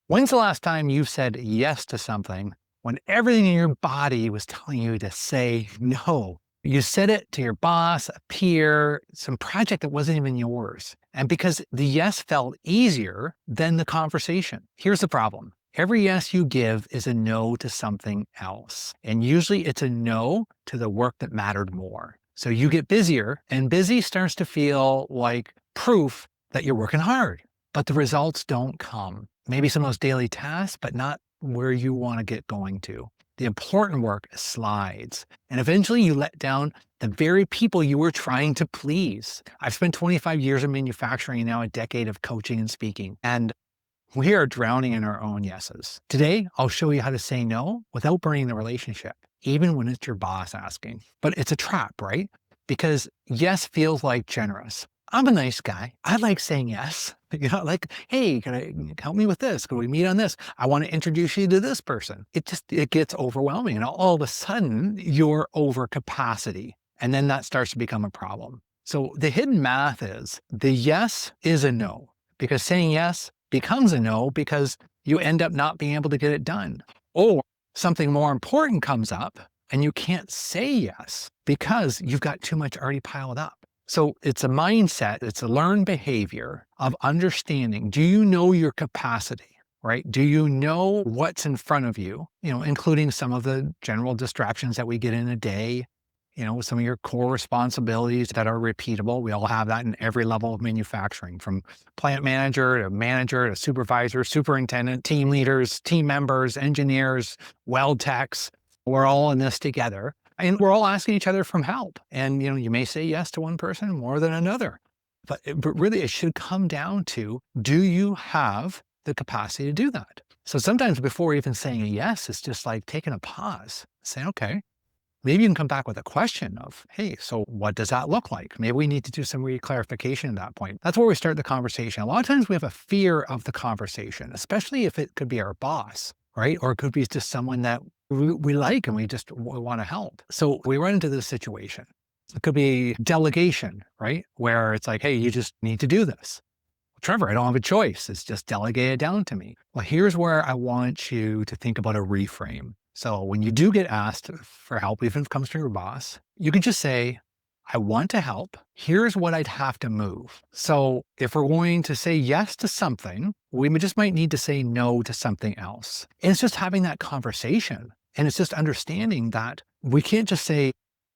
When's the last time you said yes to something when everything in your body was telling you to say no? You said it to your boss, a peer, some project that wasn't even yours. And because the yes felt easier than the conversation. Here's the problem. Every yes you give is a no to something else. And usually it's a no to the work that mattered more. So you get busier, and busy starts to feel like proof that you're working hard, but the results don't come. Maybe some of those daily tasks, but not where you want to get going to. The important work slides. And eventually you let down the very people you were trying to please. I've spent 25 years in manufacturing and now a decade of coaching and speaking. And we are drowning in our own yeses. Today, I'll show you how to say no without burning the relationship, even when it's your boss asking. But it's a trap, right? Because yes feels like generous. I'm a nice guy. I like saying yes. Like, hey, can I help me with this? Can we meet on this? I want to introduce you to this person. It gets overwhelming. And all of a sudden, you're over capacity. And then that starts to become a problem. So the hidden math is the yes is a no, because saying yes becomes a no because you end up not being able to get it done. Or something more important comes up and you can't say yes because you've got too much already piled up. So it's a mindset, it's a learned behavior of understanding. Do you know your capacity, right? Do you know what's in front of you, including some of the general distractions that we get in a day, some of your core responsibilities that are repeatable. We all have that in every level of manufacturing, from plant manager to supervisor, superintendent, team leaders, team members, engineers, weld techs. We're all in this together. And we're all asking each other for help. And, you may say yes to one person more than another. But really, it should come down to, do you have the capacity to do that? So sometimes before even saying a yes, it's just like taking a pause, saying, okay, maybe you can come back with a question of, hey, so what does that look like? Maybe we need to do some clarification at that point. That's where we start the conversation. A lot of times we have a fear of the conversation, especially if it could be our boss, right? Or it could be just someone that we like and we want to help. So we run into this situation. It could be delegation, right? Where it's like, hey, you just need to do this. Trevor, I don't have a choice. It's just delegated down to me. Well, here's where I want you to think about a reframe. So when you do get asked for help, even if it comes from your boss, you can just say, I want to help. Here's what I'd have to move. So if we're going to say yes to something, we just might need to say no to something else. And it's just having that conversation. And it's just understanding that we can't just say,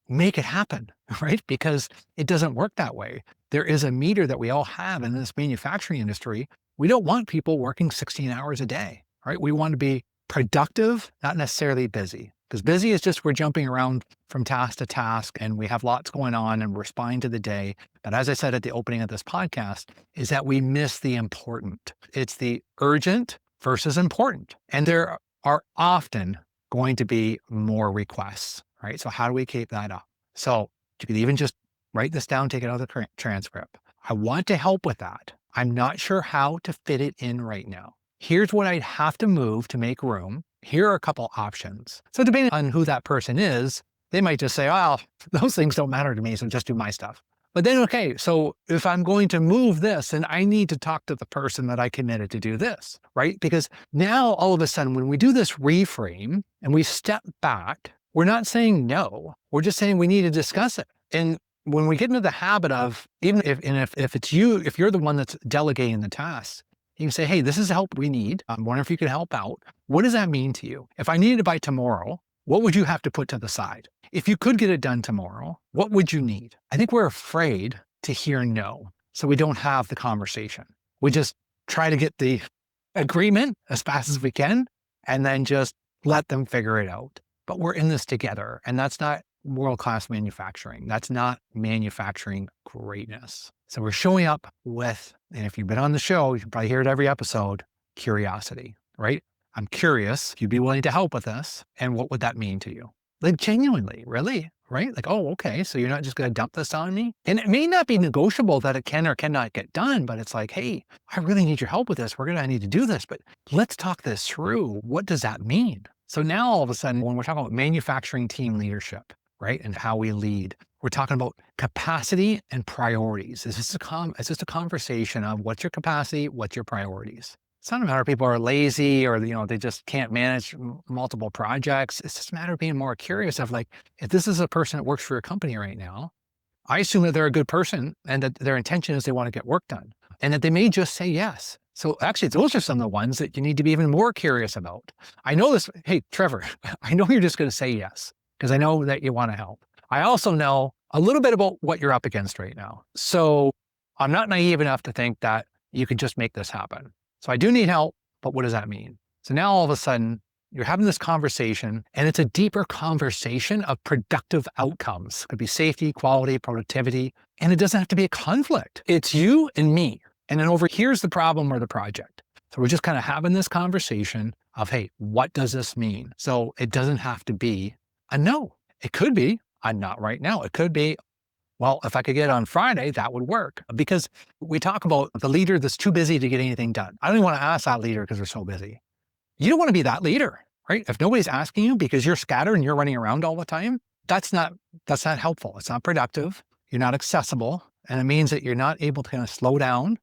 make it happen, right? Because it doesn't work that way. There is a meter that we all have in this manufacturing industry. We don't want people working 16 hours a day, right? We want to be productive, not necessarily busy. Because busy is just we're jumping around from task to task and we have lots going on and we're responding to the day. But as I said at the opening of this podcast, is that we miss the important. It's the urgent versus important. And there are often going to be more requests, right? So how do we keep that up? So you could even just write this down, take it out of the transcript. I want to help with that. I'm not sure how to fit it in right now. Here's what I'd have to move to make room. Here are a couple options. So depending on who that person is, they might just say, well, those things don't matter to me, so just do my stuff. But then, okay, so if I'm going to move this, then I need to talk to the person that I committed to do this, right? Because now all of a sudden, when we do this reframe and we step back, we're not saying no. We're just saying we need to discuss it. And when we get into the habit of, even if it's you, if you're the one that's delegating the task, you can say, hey, this is help we need. I'm wondering if you could help out. What does that mean to you? If I needed it by tomorrow, what would you have to put to the side? If you could get it done tomorrow, what would you need? I think we're afraid to hear no. So we don't have the conversation. We just try to get the agreement as fast as we can and then just let them figure it out. But we're in this together, and that's not world-class manufacturing. That's not manufacturing greatness. So we're showing up with, and if you've been on the show, you can probably hear it every episode, curiosity, right? I'm curious if you'd be willing to help with this, and what would that mean to you? Like genuinely, really, right? Like, oh, okay, so you're not just going to dump this on me? And it may not be negotiable that it can or cannot get done, but it's like, hey, I really need your help with this. We're going to need to do this, but let's talk this through. What does that mean? So now all of a sudden, when we're talking about manufacturing team leadership, right, and how we lead, we're talking about capacity and priorities. It's just a conversation of what's your capacity, what's your priorities. It's not a matter of people are lazy or, they just can't manage multiple projects. It's just a matter of being more curious of like, if this is a person that works for your company right now, I assume that they're a good person and that their intention is they want to get work done and that they may just say yes. So actually, those are some of the ones that you need to be even more curious about. I know this. Hey, Trevor, I know you're just going to say yes because I know that you want to help. I also know a little bit about what you're up against right now. So I'm not naive enough to think that you can just make this happen. So I do need help, but what does that mean? So now all of a sudden, you're having this conversation and it's a deeper conversation of productive outcomes. It could be safety, quality, productivity, and it doesn't have to be a conflict. It's you and me. And then over here's the problem or the project. So we're just kind of having this conversation of, hey, what does this mean? So it doesn't have to be a no. It could be a not right now. It could be, well, if I could get it on Friday, that would work. Because we talk about the leader that's too busy to get anything done. I don't even want to ask that leader because they're so busy. You don't want to be that leader, right? If nobody's asking you because you're scattered and you're running around all the time, that's not helpful. It's not productive. You're not accessible. And it means that you're not able to kind of slow down.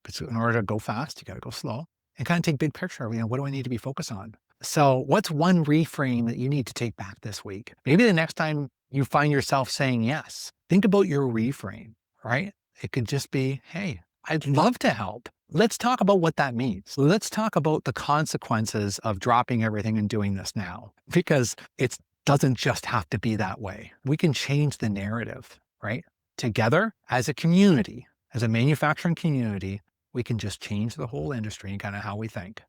Because in order to go fast, you got to go slow and kind of take big picture. What do I need to be focused on? So what's one reframe that you need to take back this week? Maybe the next time you find yourself saying yes, think about your reframe, right? It could just be, hey, I'd love to help. Let's talk about what that means. Let's talk about the consequences of dropping everything and doing this now, because it doesn't just have to be that way. We can change the narrative, right? Together as a community, as a manufacturing community, we can just change the whole industry and kind of how we think.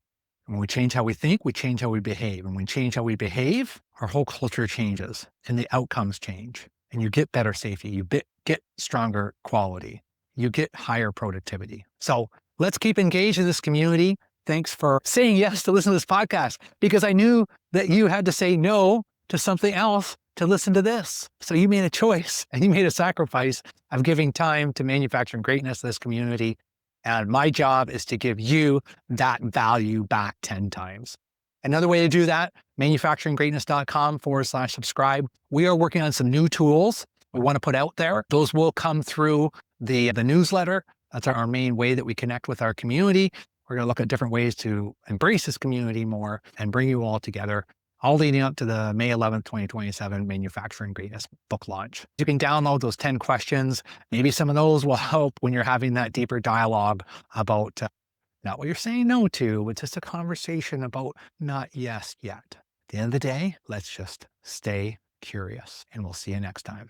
And when we change how we think, we change how we behave. And when we change how we behave, our whole culture changes and the outcomes change. And you get better safety, you get stronger quality, you get higher productivity. So let's keep engaged in this community. Thanks for saying yes to listen to this podcast, because I knew that you had to say no to something else to listen to this. So you made a choice and you made a sacrifice of giving time to manufacturing greatness to this community. And my job is to give you that value back 10 times. Another way to do that, manufacturinggreatness.com/subscribe. We are working on some new tools we want to put out there. Those will come through the newsletter. That's our main way that we connect with our community. We're going to look at different ways to embrace this community more and bring you all together, all leading up to the May 11th, 2027 Manufacturing Greatness book launch. You can download those 10 questions. Maybe some of those will help when you're having that deeper dialogue about not what you're saying no to, but just a conversation about not yes yet. At the end of the day, let's just stay curious, and we'll see you next time.